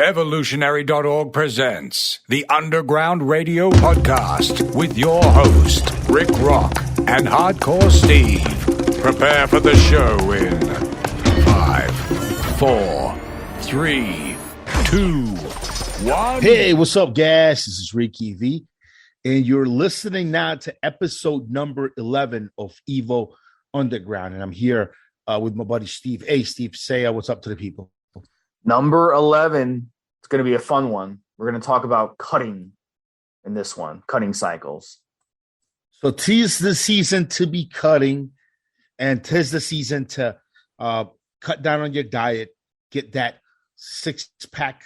Evolutionary.org presents the Underground Radio Podcast with your host, Rick Rock and Hardcore Steve. Prepare for the show in 5, 4, 3, 2, 1. Hey, what's up, guys? This is Ricky V, and you're listening now to episode number 11 of Evo Underground, and I'm here with my buddy Steve. Hey, Steve, say what's up to the people. Number 11, it's going to be a fun one. We're going to talk about cutting in this one, cutting cycles. So 'tis the season to be cutting, and 'tis the season to cut down on your diet, get that six-pack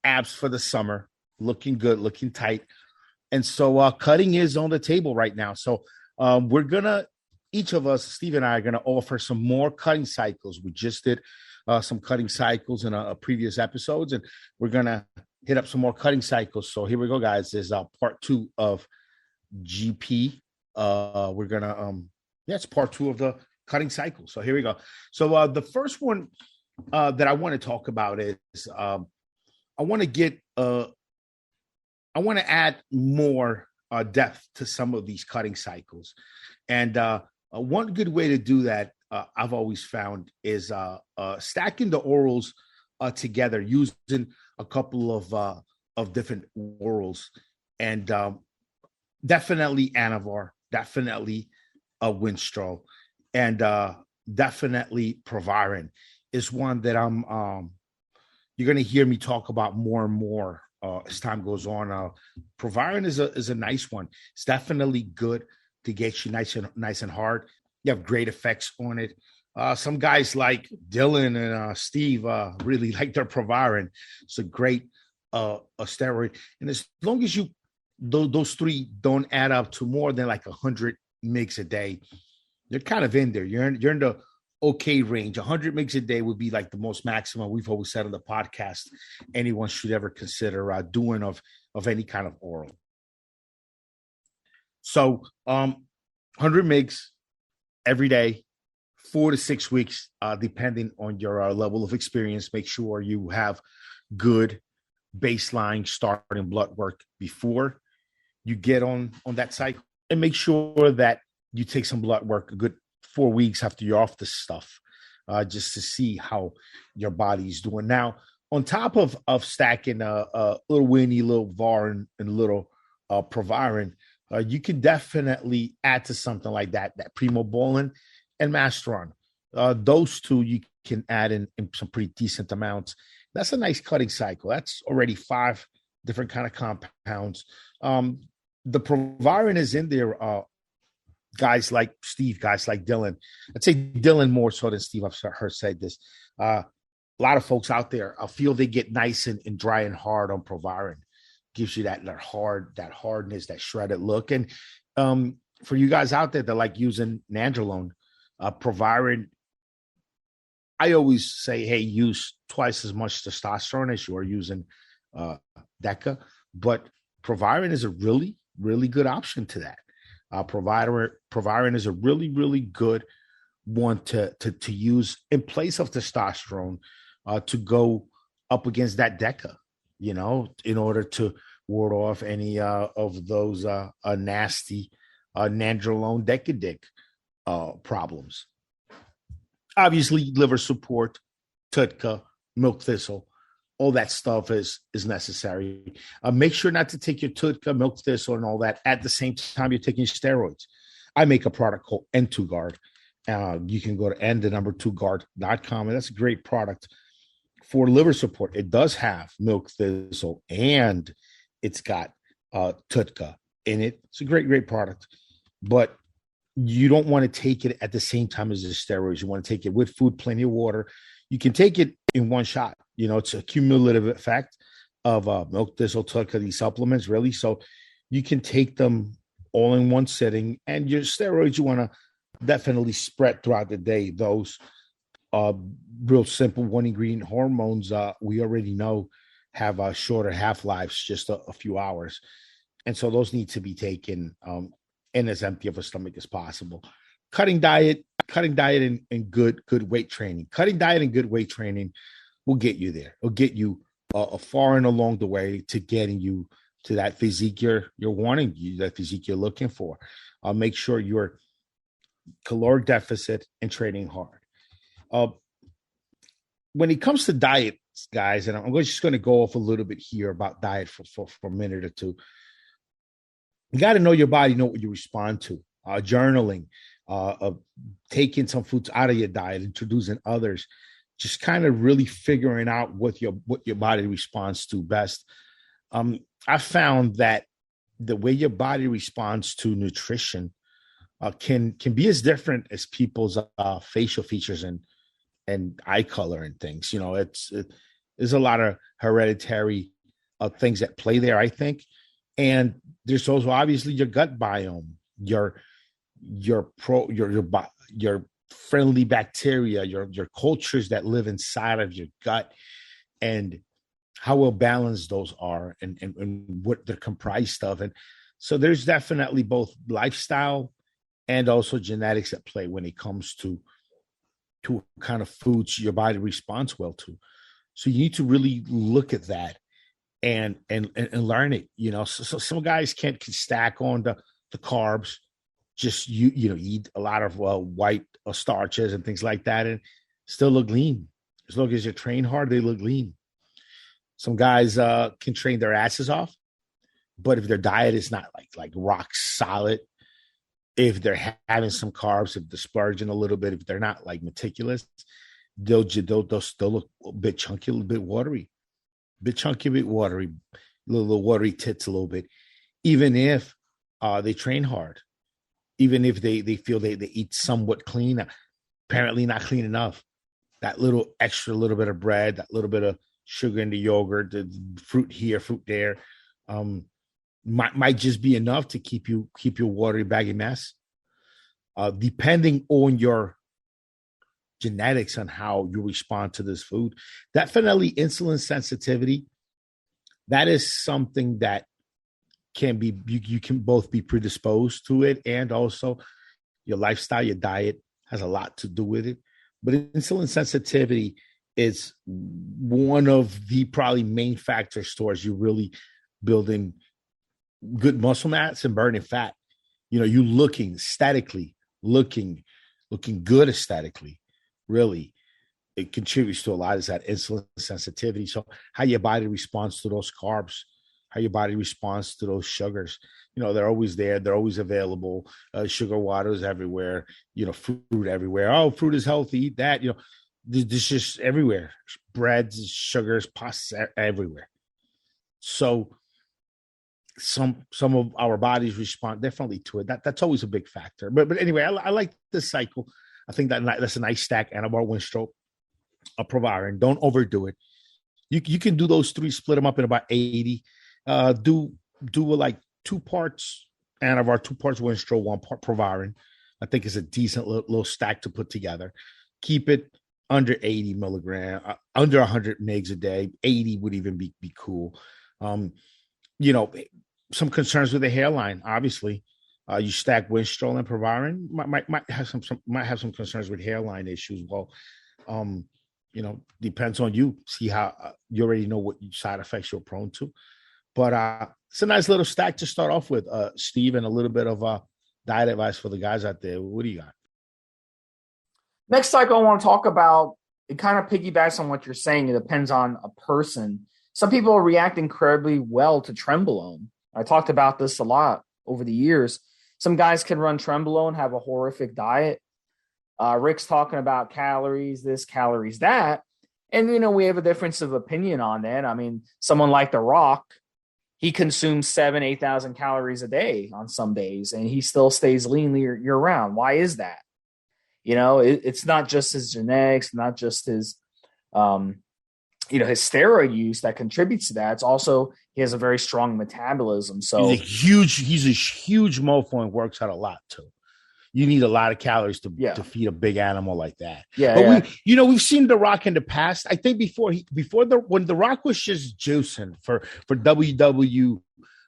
abs for the summer, looking good, looking tight. And so cutting is on the table right now. So we're going to, each of us, Steve and I, are going to offer some more cutting cycles. We just did some cutting cycles in a previous episodes, and we're going to hit up some more cutting cycles. So here we go, guys. There's part 2 of GP. We're going to, it's part 2 of the cutting cycle. So here we go. So the first one that I want to talk about is I want to add more depth to some of these cutting cycles. And one good way to do that, I've always found, is stacking the orals together using a couple of different orals, and definitely Anavar, definitely Winstrol, and definitely Proviron is one that you're going to hear me talk about more and more as time goes on. Proviron is a nice one. It's definitely good to get you nice and hard. You have great effects on it. Some guys like Dylan and Steve really like their Proviron. It's a great a steroid. And as long as those three don't add up to more than like 100 mgs a day, you're kind of in there. You're in the okay range. 100 mgs a day would be like the most maximum we've always said on the podcast anyone should ever consider doing of any kind of oral. So 100 mgs every day, 4 to 6 weeks, depending on your level of experience. Make sure you have good baseline starting blood work before you get on that cycle, and make sure that you take some blood work a good 4 weeks after you're off the stuff, just to see how your body's doing. Now, on top of stacking a little Winnie, little VAR, and little Proviron, you can definitely add to something like that Primobolan and Masteron. Those two you can add in some pretty decent amounts. That's a nice cutting cycle. That's already 5 different kind of compounds. The Proviron is in there. Guys like Steve, guys like Dylan. I'd say Dylan more so than Steve. I've heard said this. A lot of folks out there, I feel they get nice and dry and hard on Proviron. Gives you that hardness, that shredded look. And for you guys out there that like using nandrolone, Proviron, I always say, hey, use twice as much testosterone as you are using Deca. But Proviron is a really, really good option to that. Proviron is a really, really good one to use in place of testosterone to go up against that Deca, in order to ward off any of those nasty nandrolone Decadic problems. Obviously, liver support, TTPCT, milk thistle, all that stuff is necessary. Make sure not to take your TTPCT, milk thistle, and all that at the same time you're taking steroids. I make a product called N2 Guard. You can go to n2guard.com, and that's a great product for liver support. It does have milk thistle, and it's got TTPCT in it. It's a great, great product. But you don't want to take it at the same time as the steroids. You want to take it with food, plenty of water. You can take it in one shot. It's a cumulative effect of milk thistle, TTPCT, these supplements, really. So you can take them all in one sitting. And your steroids, you want to definitely spread throughout the day. Those real simple one-ingredient hormones, we already know have shorter half-lives, just a few hours. And so those need to be taken and as empty of a stomach as possible. Cutting diet and good weight training. Cutting diet and good weight training will get you there. It'll get you far and along the way to getting you to that physique you're wanting, that physique you're looking for. Make sure you're caloric deficit and training hard. When it comes to diets, guys, and I'm just going to go off a little bit here about diet for a minute or two. You got to know your body, know what you respond to. Journaling, taking some foods out of your diet, introducing others, just kind of really figuring out what your body responds to best. I found that the way your body responds to nutrition can be as different as people's facial features and eye color and things. You know, there's a lot of hereditary things that play there, I think. And there's also obviously your gut biome, your friendly bacteria, your cultures that live inside of your gut, and how well balanced those are and what they're comprised of. And so there's definitely both lifestyle and also genetics at play when it comes to kind of foods your body responds well to. So you need to really look at that and learn it. You know, so some guys can stack on the carbs, just eat a lot of white starches and things like that, and still look lean. As long as you train hard, they look lean. Some guys can train their asses off, but if their diet is not like rock solid, if they're having some carbs, if they're splurging a little bit, if they're not like meticulous, they'll still look a bit chunky, a little bit watery, little watery tits a little bit, even if they train hard, even if they feel they eat somewhat clean, apparently not clean enough. That little extra little bit of bread, that little bit of sugar in the yogurt, the fruit here, fruit there, might just be enough to keep your watery baggy mess. Depending on your genetics on how you respond to this food, definitely insulin sensitivity. That is something that can be, you can both be predisposed to it, and also your lifestyle, your diet has a lot to do with it. But insulin sensitivity is one of the probably main factors towards you really building good muscle mass and burning fat. You know, you looking aesthetically, looking good aesthetically, really, it contributes to a lot is that insulin sensitivity. So how your body responds to those carbs, how your body responds to those sugars. You know, they're always there. They're always available. Sugar, water is everywhere. You know, fruit everywhere. Oh, fruit is healthy. Eat that. You know, this just everywhere. Breads, sugars, pasta everywhere. So some of our bodies respond differently to it. That's always a big factor. But anyway, I like this cycle. I think that's a nice stack. Anavar, Winstrol, Proviron. Don't overdo it. You can do those three, split them up in about 80. Do like 2 parts Anavar, 2 parts Winstrol, 1 part Proviron. I think it's a decent little stack to put together. Keep it under 80 milligram, under 100 mgs a day. 80 would even be cool. You know, some concerns with the hairline. Obviously, you stack Winstrol and Proviron, might have some concerns with hairline issues. Well, you know, depends on you. See how you already know what side effects you're prone to. But it's a nice little stack to start off with, Steve, and a little bit of diet advice for the guys out there. What do you got? Next cycle I want to talk about, it kind of piggybacks on what you're saying. It depends on a person. Some people react incredibly well to Trenbolone. I talked about this a lot over the years. Some guys can run Trenbolone, have a horrific diet. Rick's talking about calories, this, calories, that. And, you know, we have a difference of opinion on that. I mean, someone like The Rock, he consumes 7,000, 8,000 calories a day on some days, and he still stays lean year round. Why is that? You know, it's not just his genetics, not just his, his steroid use that contributes to that. It's also, he has a very strong metabolism. So he's a huge mofo and works out a lot too. You need a lot of calories to feed a big animal like that. But we've seen The Rock in the past. I think when The Rock was just juicing for WW,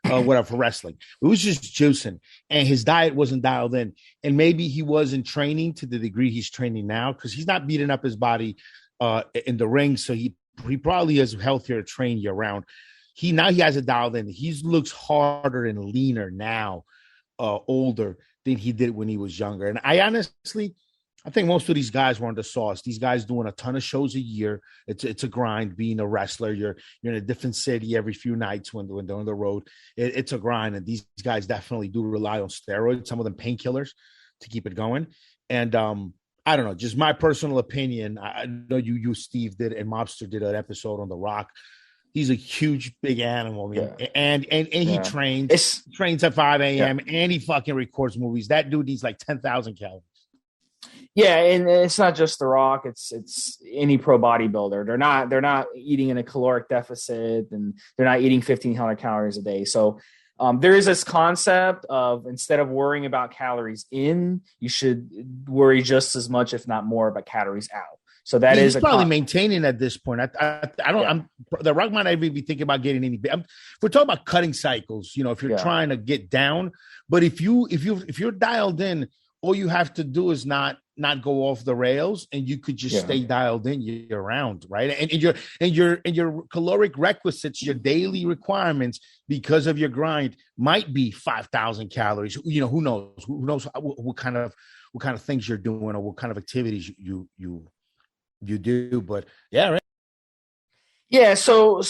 for wrestling, it was just juicing, and his diet wasn't dialed in, and maybe he wasn't training to the degree he's training now, because he's not beating up his body in the ring. So he he probably is healthier trained year round. He has it dialed in. He looks harder and leaner now, older than he did when he was younger. And I think most of these guys were on the sauce. These guys doing a ton of shows a year. It's a grind being a wrestler. You're in a different city every few nights when they're on the road. It's a grind, and these guys definitely do rely on steroids, some of them painkillers, to keep it going. And I don't know, just my personal opinion. I know you Steve did, and Mobster did an episode on The Rock. He's a huge, big animal, and he trains at 5 a.m. and he fucking records movies. That dude needs like 10,000 calories. Yeah, and it's not just The Rock. It's any pro bodybuilder. They're not eating in a caloric deficit, and they're not eating 1,500 calories a day. So there is this concept of, instead of worrying about calories in, you should worry just as much, if not more, about calories out. So he's probably maintaining at this point. I don't. The Rock might not even be thinking about getting any. We're talking about cutting cycles. If you're trying to get down, but if you're dialed in, all you have to do is not go off the rails, and you could just stay dialed in year round, right? And your caloric requisites, your daily requirements, because of your grind, might be 5,000 calories. Who knows? Who knows what kind of things you're doing, or what kind of activities you do. But right. Yeah. So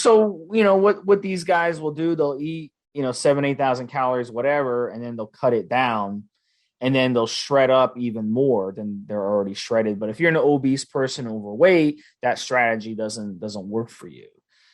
what these guys will do, they'll eat 7,000-8,000 calories, whatever, and then they'll cut it down. And then they'll shred up even more than they're already shredded. But if you're an obese person, overweight, that strategy doesn't work for you.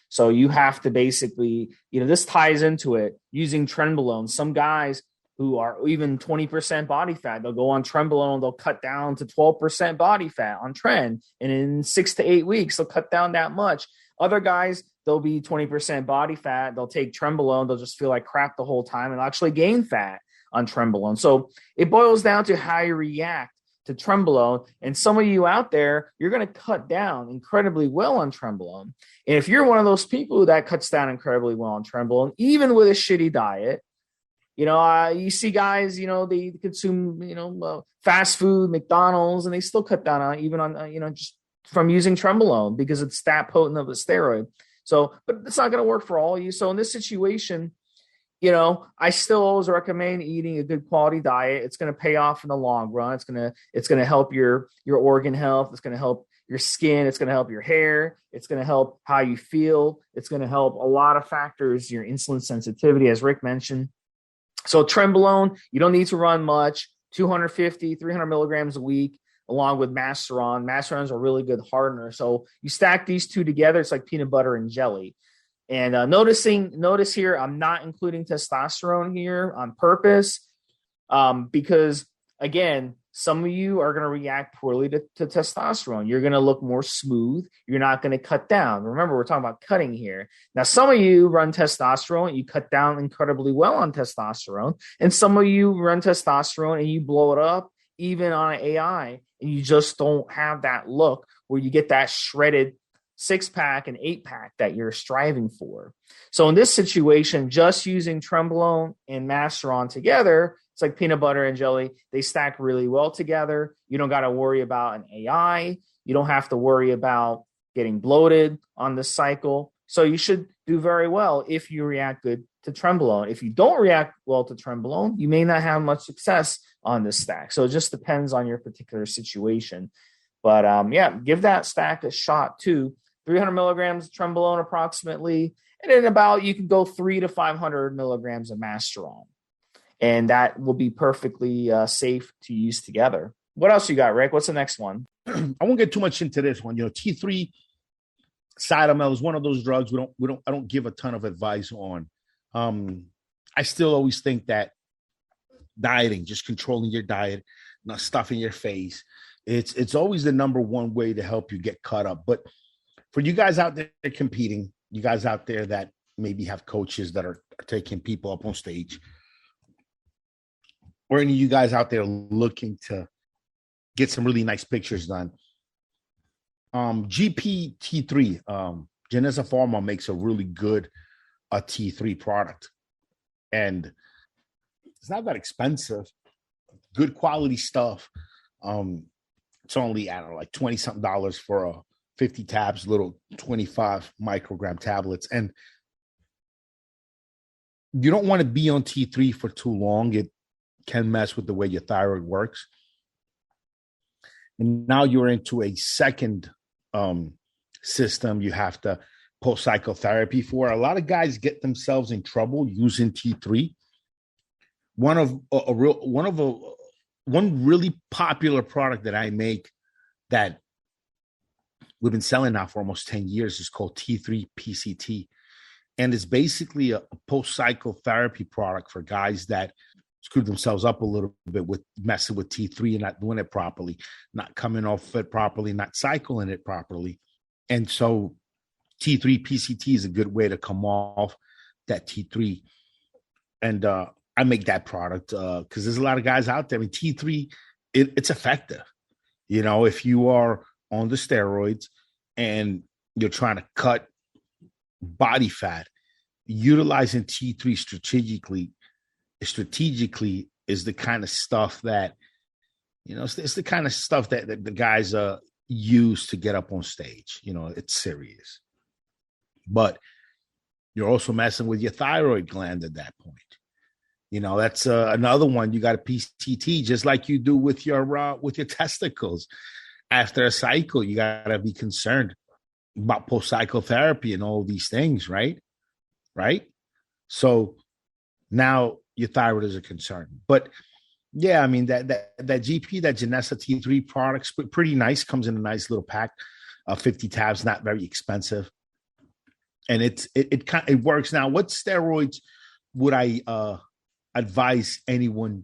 So you have to basically, this ties into it, using Trenbolone. Some guys who are even 20% body fat, they'll go on Trenbolone, they'll cut down to 12% body fat on Tren. And in 6 to 8 weeks, they'll cut down that much. Other guys, they'll be 20% body fat. They'll take Trenbolone. They'll just feel like crap the whole time and actually gain fat on Trenbolone. So it boils down to how you react to Trenbolone. And some of you out there, you're going to cut down incredibly well on Trenbolone. And if you're one of those people that cuts down incredibly well on Trenbolone, even with a shitty diet, you see guys, they consume, fast food, McDonald's, and they still cut down on, even on, just from using Trenbolone, because it's that potent of a steroid. So, but it's not going to work for all of you. So in this situation, I still always recommend eating a good quality diet. It's going to pay off in the long run. It's going to help your organ health. It's going to help your skin. It's going to help your hair. It's going to help how you feel. It's going to help a lot of factors, your insulin sensitivity, as Rick mentioned. So Trenbolone, you don't need to run much, 250, 300 milligrams a week, along with Masteron. Masteron is a really good hardener. So you stack these two together, it's like peanut butter and jelly. And notice here, I'm not including testosterone here on purpose, because, again, some of you are going to react poorly to testosterone. You're going to look more smooth. You're not going to cut down. Remember, we're talking about cutting here. Now, some of you run testosterone. You cut down incredibly well on testosterone. And some of you run testosterone and you blow it up, even on an AI, and you just don't have that look where you get that shredded 6-pack and 8-pack that you're striving for. So in this situation, just using Trenbolone and Masteron together, it's like peanut butter and jelly. They stack really well together. You don't got to worry about an AI. You don't have to worry about getting bloated on this cycle. So you should do very well if you react good to Trenbolone. If you don't react well to Trenbolone, you may not have much success on this stack. So it just depends on your particular situation. But give that stack a shot too. 300 milligrams of Trenbolone approximately, and then you can go 300 to 500 milligrams of Masteron, and that will be perfectly safe to use together. What else you got, Rick? What's the next one? I won't get too much into this one. T3 Cytomel is one of those drugs I don't give a ton of advice on. I still always think that dieting, just controlling your diet, not stuffing your face, it's always the number one way to help you get caught up. But for you guys out there competing, you guys out there that maybe have coaches that are taking people up on stage, or any of you guys out there looking to get some really nice pictures done, GPT3, Geneza Pharma makes a really good T3 product. And it's not that expensive, good quality stuff. It's only, I don't know, like $20-something for 50 tabs, little 25 microgram tablets. And you don't want to be on T3 for too long. It can mess with the way your thyroid works. And now you're into a second system you have to post psychotherapy for. A lot of guys get themselves in trouble using T3. One really popular product that I make that we've been selling now for almost 10 years is called T3PCT. And it's basically a post-psychotherapy product for guys that screw themselves up a little bit with messing with T3 and not doing it properly, not coming off it properly, not cycling it properly. And so T3PCT is a good way to come off that T3. And I make that product because there's a lot of guys out there. I mean, T3, it's effective. You know, if you are on the steroids and you're trying to cut body fat, utilizing T3 strategically is the kind of stuff that, you know, it's the kind of stuff that the guys use to get up on stage. You know, it's serious. But you're also messing with your thyroid gland at that point. You know, that's another one. You got a PCT, just like you do with your testicles. After a cycle, you got to be concerned about post-psychotherapy and all these things, right? Right? So now your thyroid is a concern. But yeah, I mean, that GP, that Geneza T3 product's pretty nice. Comes in a nice little pack, 50 tabs, not very expensive. And it works. Now, what steroids would I advise anyone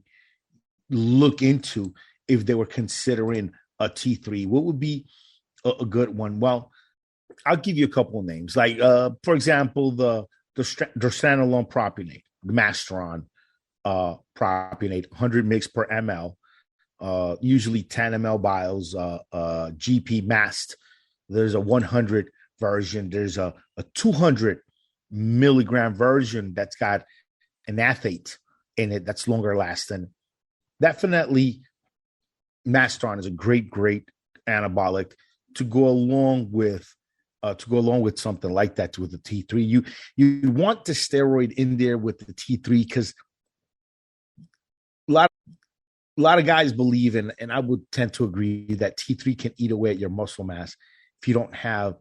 look into if they were considering a T3? What would be a good one? Well, I'll give you a couple of names. Like, for example, the Testosterone Propionate, the Masteron propionate, 100 mg per ml, usually 10 ml vials, GP Mast. There's a 100 version. There's a 200 milligram version that's got an athate in it that's longer lasting. Definitely, Masteron is a great anabolic to go along with something like that with the T3. You want the steroid in there with the T3 because a lot of guys believe in, and I would tend to agree, that T3 can eat away at your muscle mass if you don't have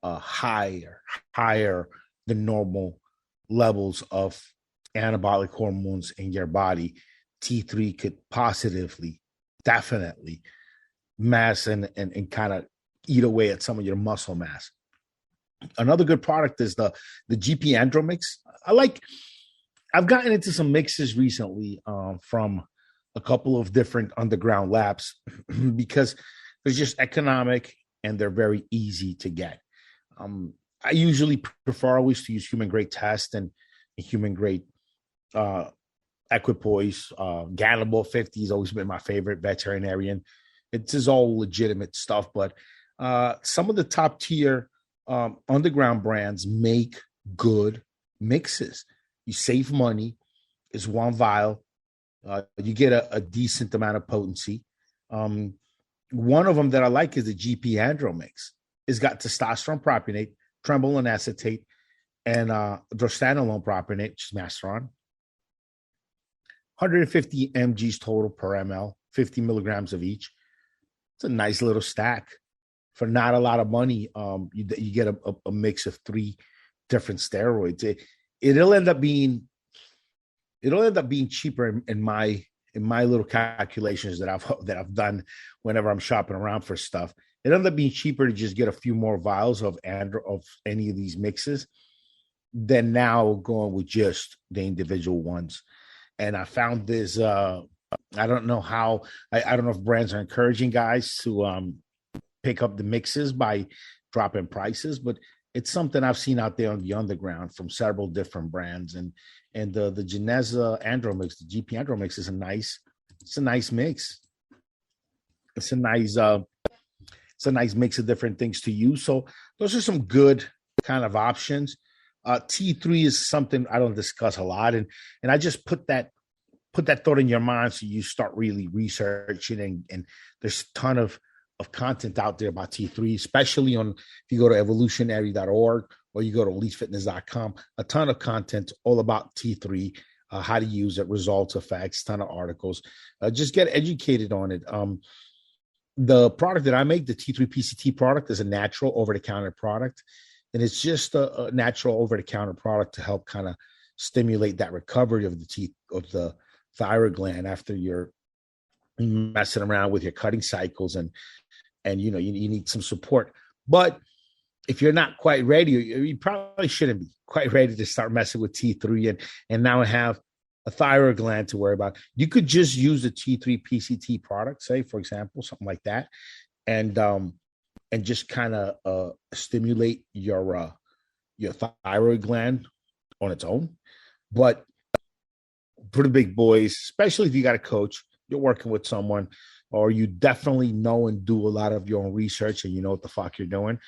higher than normal levels of anabolic hormones in your body. T3 could definitely mass and kind of eat away at some of your muscle mass. Another good product is the GP Andromix. I've gotten into some mixes recently from a couple of different underground labs because they're just economic and they're very easy to get. I usually prefer always to use human grade test and human grade equipoise. Ganable 50 has always been my favorite. Veterinarian. It's just all legitimate stuff, but some of the top tier underground brands make good mixes. You save money. It's one vial. You get a decent amount of potency. One of them that I like is the GP Andromix. It's got testosterone propionate, Trenbolone acetate, and Testosterone propionate, which is Masteron. 150 mgs total per ml, 50 milligrams of each. It's a nice little stack for not a lot of money. You get a mix of 3 different steroids. It'll end up being cheaper in my little calculations that I've done whenever I'm shopping around for stuff. It ends up being cheaper to just get a few more vials of any of these mixes than now going with just the individual ones. And I found this. I don't know how. I don't know if brands are encouraging guys to pick up the mixes by dropping prices, but it's something I've seen out there on the underground from several different brands. And the Geneza Andromix, the GP Andromix, is a nice mix. It's a nice mix of different things to use. So those are some good kind of options. T3 is something I don't discuss a lot, and I just put that thought in your mind so you start really researching, and there's a ton of of content out there about T3, especially on, if you go to evolutionary.org or you go to elitefitness.com, a ton of content all about T3, how to use it, results, effects, ton of articles. Just get educated on it. The product that I make, the T3PCT product, is a natural over-the-counter product. And it's just a natural over-the-counter product to help kind of stimulate that recovery of the thyroid gland after you're messing around with your cutting cycles, and you need some support. But if you're not quite ready, you probably shouldn't be quite ready to start messing with T3 and now have a thyroid gland to worry about. You could just use the T3PCT product, say, for example, something like that, and just kind of stimulate your thyroid gland on its own. But for the big boys, especially if you got a coach, you're working with someone, or you definitely know and do a lot of your own research and you know what the fuck you're doing,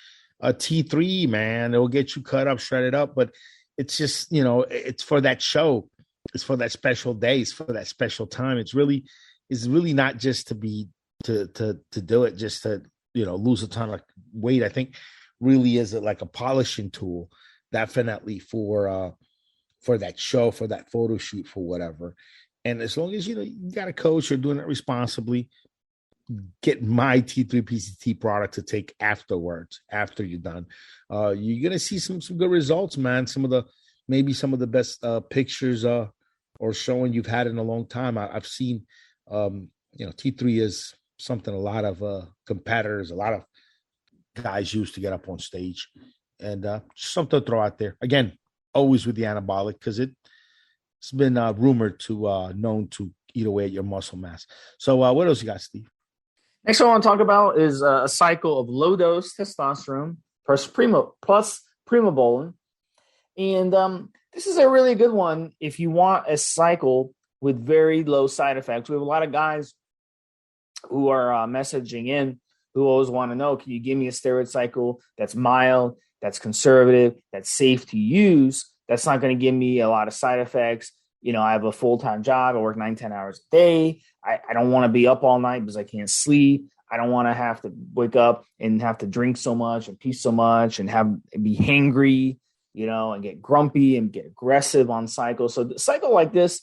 a T3, man, it'll get you cut up, shredded up. But it's just, it's for that show. It's for that special day. It's for that special time. It's really not just to do it just to, lose a ton of weight. I think really is like a polishing tool, definitely for that show, for that photo shoot, for whatever. And as long as you got a coach, you're doing it responsibly, get my T3PCT product to take afterwards, after you're done. You're gonna see some good results, man. Maybe some of the best pictures or showing you've had in a long time. I've seen, T3 is something a lot of competitors, a lot of guys use to get up on stage, and just something to throw out there. Again, always with the anabolic, because it's been rumored to known to eat away at your muscle mass. So what else you got, Steve? Next one I want to talk about is a cycle of low-dose testosterone plus Primobolan. And this is a really good one if you want a cycle with very low side effects. We have a lot of guys who are messaging in who always want to know, can you give me a steroid cycle that's mild, that's conservative, that's safe to use, that's not going to give me a lot of side effects? I have a full-time job. I work 9-10 hours a day. I don't want to be up all night because I can't sleep. I don't want to have to wake up and have to drink so much and pee so much and be hangry, and get grumpy and get aggressive on cycles. So the cycle like this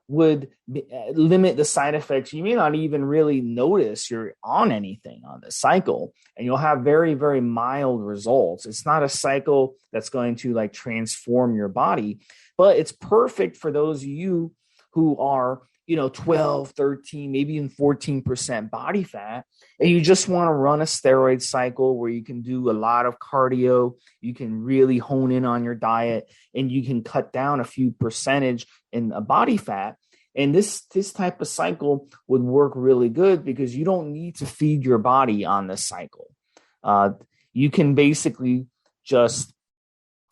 would limit the side effects. You may not even really notice you're on anything on the cycle, and you'll have very, very mild results. It's not a cycle that's going to transform your body, but it's perfect for those of you who are, 12, 13, maybe even 14% body fat, and you just want to run a steroid cycle where you can do a lot of cardio, you can really hone in on your diet, and you can cut down a few percentage in a body fat. And this type of cycle would work really good because you don't need to feed your body on this cycle. You can basically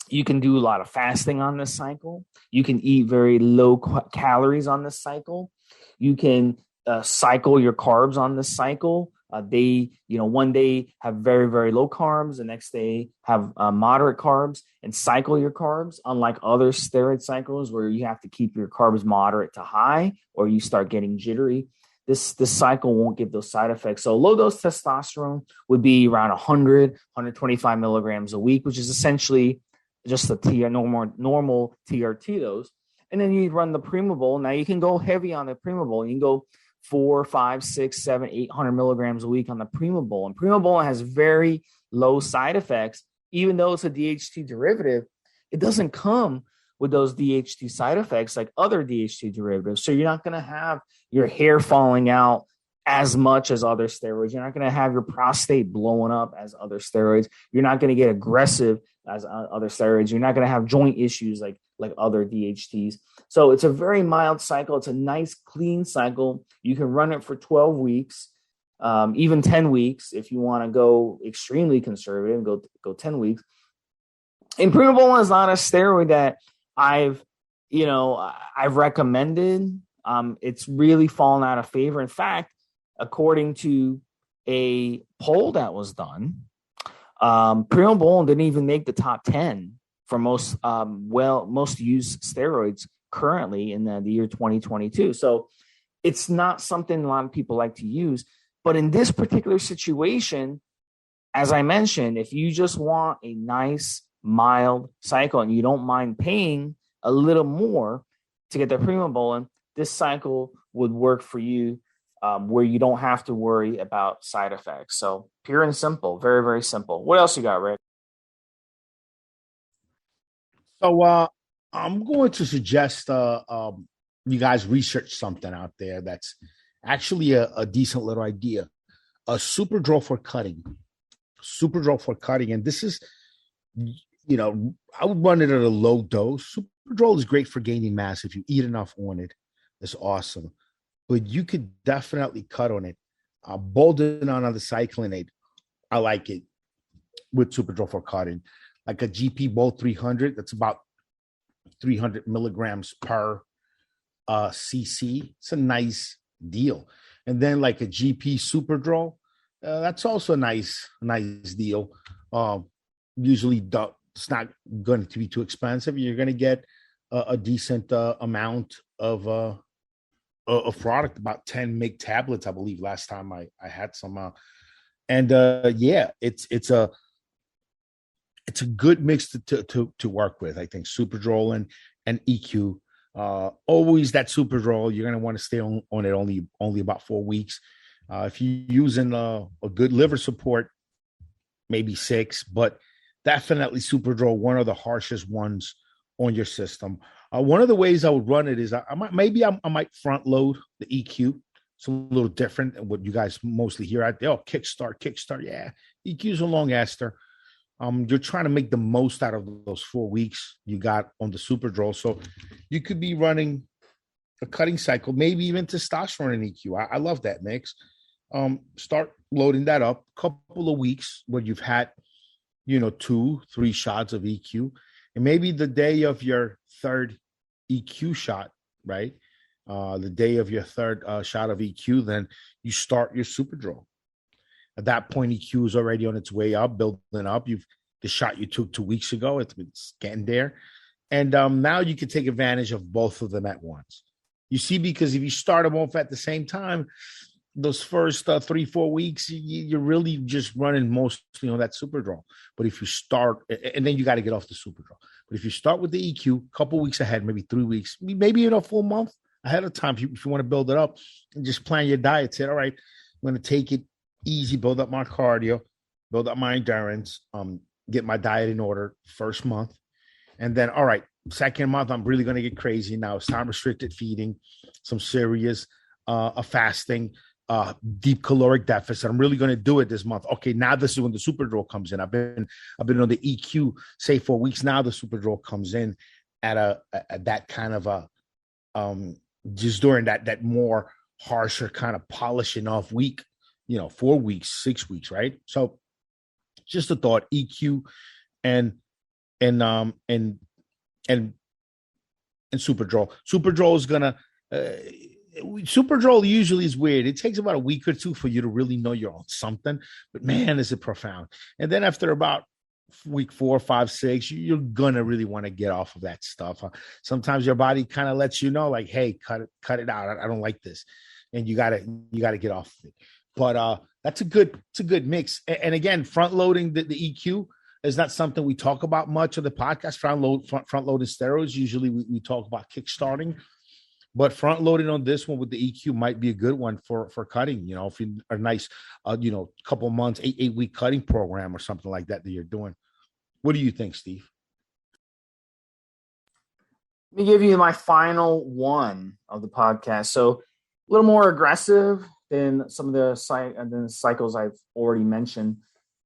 you can do a lot of fasting on this cycle. You can eat very low calories on this cycle. You can cycle your carbs on this cycle. One day have very, very low carbs. The next day have moderate carbs, and cycle your carbs. Unlike other steroid cycles where you have to keep your carbs moderate to high or you start getting jittery, this cycle won't give those side effects. So low dose testosterone would be around 125 milligrams a week, which is essentially just a normal TRT dose. And then you run the Primobolan. Now you can go heavy on the Primobolan. You can go 4, 5, 6, 7, 800 milligrams a week on the Primobolan. Primobolan has very low side effects. Even though it's a DHT derivative, it doesn't come with those DHT side effects like other DHT derivatives. So you're not going to have your hair falling out as much as other steroids. You're not going to have your prostate blowing up as other steroids. You're not going to get aggressive as other steroids. You're not going to have joint issues like other DHTs. So it's a very mild cycle. It's a nice, clean cycle. You can run it for 12 weeks, even 10 weeks if you want to go extremely conservative, go 10 weeks. And Primobolan is not a steroid that I've recommended. It's really fallen out of favor. In fact, according to a poll that was done, Primobolan didn't even make the top 10 for most used steroids currently in the year 2022. So it's not something a lot of people like to use. But in this particular situation, as I mentioned, if you just want a nice, mild cycle and you don't mind paying a little more to get the Primobolan, this cycle would work for you, where you don't have to worry about side effects. So pure and simple, very, very simple. What else you got, Rick? So I'm going to suggest you guys research something out there that's actually a decent little idea. A Superdrol for cutting. Superdrol for cutting. And this is, I would run it at a low dose. Superdrol is great for gaining mass. If you eat enough on it, it's awesome. But you could definitely cut on it. Bolden on the cyclinate, I like it with Superdrol for cutting. Like a GP Bolt 300, that's about 300 milligrams per cc. It's a nice deal. And then like a GP Superdrol, that's also a nice deal. Usually it's not going to be too expensive. You're going to get a decent amount of product, about 10 mg tablets, I believe, last time I had some. It's a good mix to work with. I think Superdrol and EQ. Always that Superdrol, you're going to want to stay on it only about 4 weeks. If you're using a good liver support, maybe 6, but definitely Superdrol, one of the harshest ones on your system. One of the ways I would run it is I might front load the EQ. It's a little different than what you guys mostly hear out there. Oh, kickstart. Yeah, EQ is a long ester. You're trying to make the most out of those 4 weeks you got on the Superdrol. So you could be running a cutting cycle, maybe even testosterone and EQ. I love that mix. Start loading that up a couple of weeks where you've had, 2-3 shots of EQ. And maybe the day of your third EQ shot, right? The day of your third shot of EQ, then you start your Superdrol. At that point, EQ is already on its way up, building up. The shot you took 2 weeks ago, it's getting there. And now you can take advantage of both of them at once. You see, because if you start them off at the same time, those first 3-4 weeks, you're really just running mostly on that Superdrol. But if you start, and then you got to get off the Superdrol. But if you start with the EQ, a couple weeks ahead, maybe 3 weeks, maybe a full month ahead of time, if you want to build it up, and just plan your diet. Say, all right, I'm going to take it easy, build up my cardio, build up my endurance, get my diet in order first month. And then, all right, second month, I'm really going to get crazy. Now it's time restricted feeding, some serious fasting, deep caloric deficit. I'm really going to do it this month. Okay, now this is when the Superdrol comes in. I've been on the EQ, say 4 weeks. Now the Superdrol comes in at that kind of a just during that more harsher kind of polishing off week, 4 weeks, 6 weeks, right? So just a thought, EQ and Superdrol. Superdrol is gonna Superdrol usually is weird. It takes about a week or two for you to really know you're on something, but man, is it profound. And then after about week 4, 5, 6, you're gonna really want to get off of that stuff. Sometimes your body kind of lets you know, like, hey, cut it out. I don't like this, and you gotta get off of it. But it's a good mix. And again, front loading the EQ is not something we talk about much on the podcast. Front loading steroids. Usually we talk about kickstarting, but front loading on this one with the EQ might be a good one for cutting. If you are nice, couple months, 8-week cutting program or something like that you're doing. What do you think, Steve? Let me give you my final one of the podcast. So a little more aggressive than some of the cycles I've already mentioned.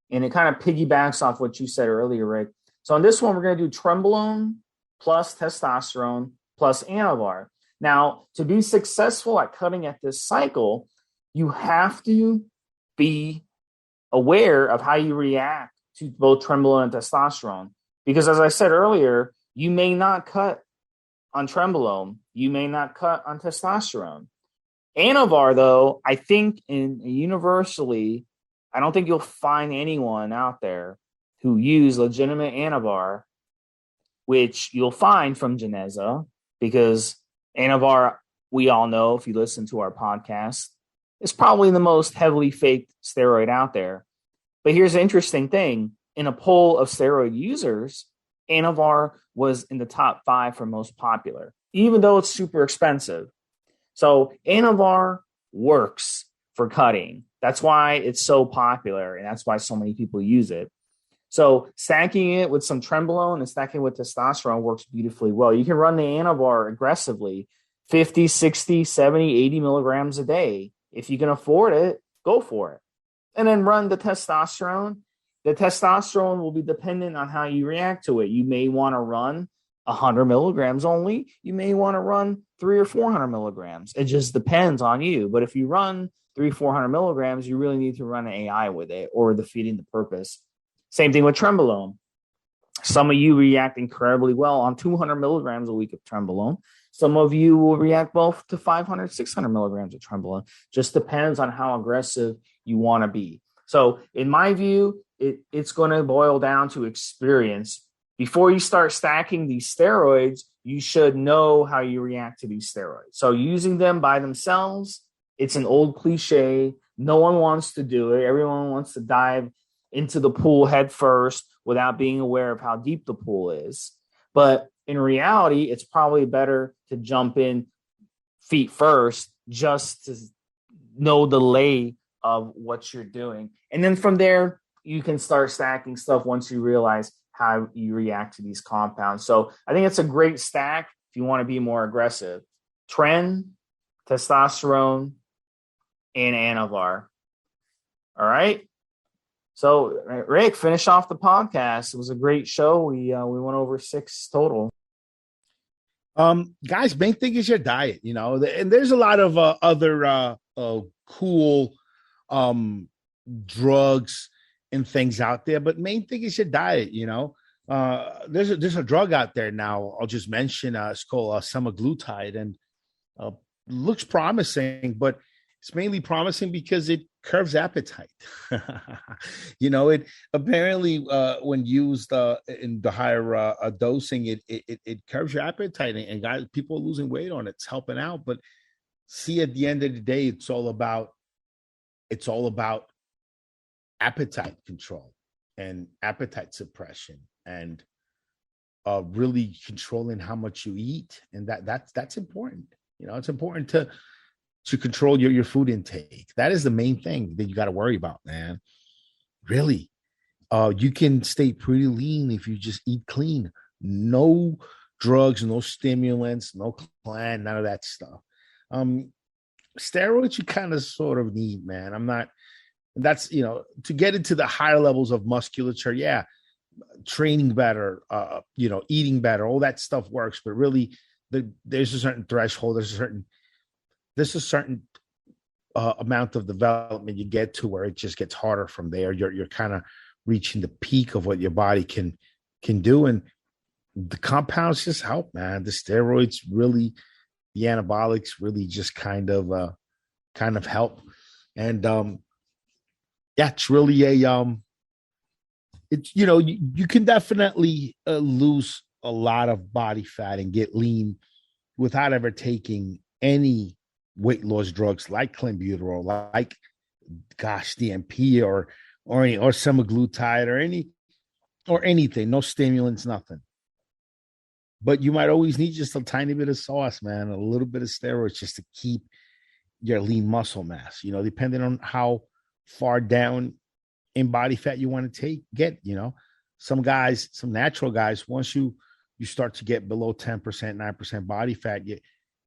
And it kind of piggybacks off what you said earlier, Rick. So on this one, we're going to do Trenbolone plus testosterone plus Anavar. Now, to be successful at cutting at this cycle, you have to be aware of how you react to both Trenbolone and testosterone. Because as I said earlier, you may not cut on Trenbolone. You may not cut on testosterone. Anavar, though, I think universally, I don't think you'll find anyone out there who use legitimate Anavar, which you'll find from Geneza, because Anavar, we all know, if you listen to our podcast, is probably the most heavily faked steroid out there. But here's the interesting thing. In a poll of steroid users, Anavar was in the top 5 for most popular, even though it's super expensive. So Anavar works for cutting. That's why it's so popular, and that's why so many people use it. So stacking it with some Trenbolone and stacking with testosterone works beautifully well. You can run the Anavar aggressively, 50, 60, 70, 80 milligrams a day. If you can afford it, go for it. And then run the testosterone. The testosterone will be dependent on how you react to it. You may want to run 100 milligrams only. You may want to run 300 or 400 milligrams. It just depends on you. But if you run 300, 400 milligrams, you really need to run an AI with it or defeating the purpose. Same thing with Trenbolone. Some of you react incredibly well on 200 milligrams a week of Trenbolone. Some of you will react well to 500, 600 milligrams of Trenbolone. Just depends on how aggressive you want to be. So in my view, it's going to boil down to experience. Before you start stacking these steroids, you should know how you react to these steroids. So using them by themselves, it's an old cliche. No one wants to do it. Everyone wants to dive into the pool head first without being aware of how deep the pool is. But in reality, it's probably better to jump in feet first just to know the lay of what you're doing. And then from there, you can start stacking stuff once you realize how you react to these compounds. So I think it's a great stack if you want to be more aggressive. Tren, testosterone, and Anavar. All right. So Rick, finish off the podcast. It was a great show. We went over 6 total. Guys, main thing is your diet, and there's a lot of other cool drugs and things out there, but main thing is your diet. There's a drug out there now. I'll just mention it's called semaglutide, and looks promising, but it's mainly promising because it curbs appetite. It apparently when used in the higher dosing, it curbs your appetite, and guys, people are losing weight on it. It's helping out. But see, at the end of the day, it's all about appetite control and appetite suppression, and really controlling how much you eat, and that's important. It's important to control your food intake. That is the main thing that you got to worry about, man. Really, you can stay pretty lean if you just eat clean. No drugs, no stimulants, no clan, none of that stuff. Steroids you kind of sort of need, man. That's, to get into the higher levels of musculature. Yeah. Training better, eating better, all that stuff works. But really there's a certain threshold. There's a certain amount of development you get to where it just gets harder from there. You're kind of reaching the peak of what your body can do. And the compounds just help, man. The steroids really, the anabolics really just kind of help. And, it's really it's, you can definitely lose a lot of body fat and get lean without ever taking any weight loss drugs like clenbuterol, like DMP or semaglutide or anything, no stimulants, nothing. But you might always need just a tiny bit of sauce, man, a little bit of steroids just to keep your lean muscle mass, depending on how far down in body fat you want to get. Some guys, some natural guys, once you start to get below 10%, 9% body fat, your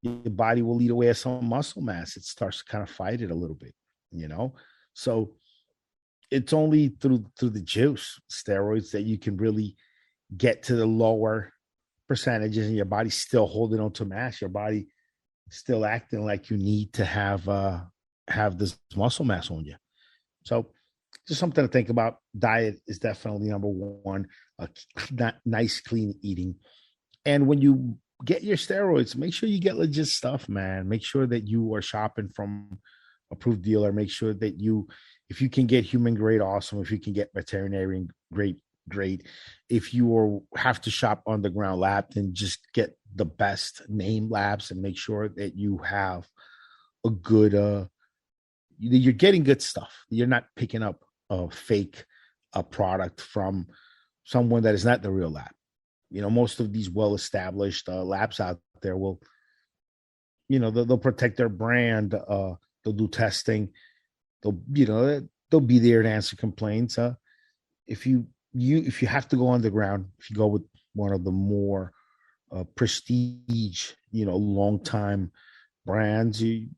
body will eat away at some muscle mass. It starts to kind of fight it a little bit, So it's only through the juice, steroids, that you can really get to the lower percentages, and your body's still holding on to mass. Your body still acting like you need to have this muscle mass on you. So just something to think about. Diet is definitely number one. Nice, clean eating. And when you get your steroids, make sure you get legit stuff, man. Make sure that you are shopping from approved dealer. Make sure that if you can get human grade, awesome. If you can get veterinarian, great. If you have to shop underground lab, then just get the best name labs and make sure that you have a good you're getting good stuff. You're not picking up a fake product from someone that is not the real lab. Most of these well-established labs out there will, they'll protect their brand. They'll do testing. They'll be there to answer complaints. If you have to go underground, if you go with one of the more prestige, long time brands, you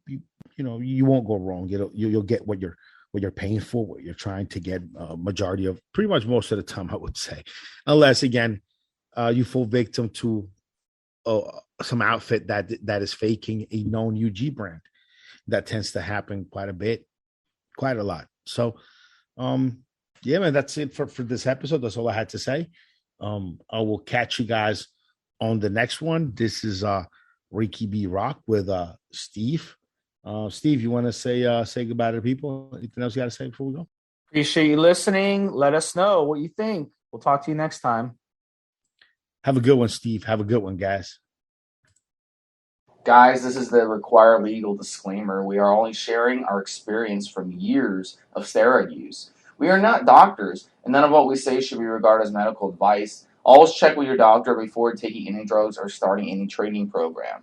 won't go wrong. You'll get what you're paying for, what you're trying to get. Majority of, pretty much most of the time, I would say, unless again you fall victim to some outfit that is faking a known UG brand. That tends to happen quite a lot. So, yeah, man, that's it for this episode. That's all I had to say. I will catch you guys on the next one. This is Ricky B. Rock with Steve. Steve, you want to say goodbye to the people? Anything else you got to say before we go? Appreciate you listening. Let us know what you think. We'll talk to you next time. Have a good one, Steve. Have a good one, guys. Guys, this is the required legal disclaimer. We are only sharing our experience from years of steroid use. We are not doctors, and none of what we say should be regarded as medical advice. Always check with your doctor before taking any drugs or starting any training program.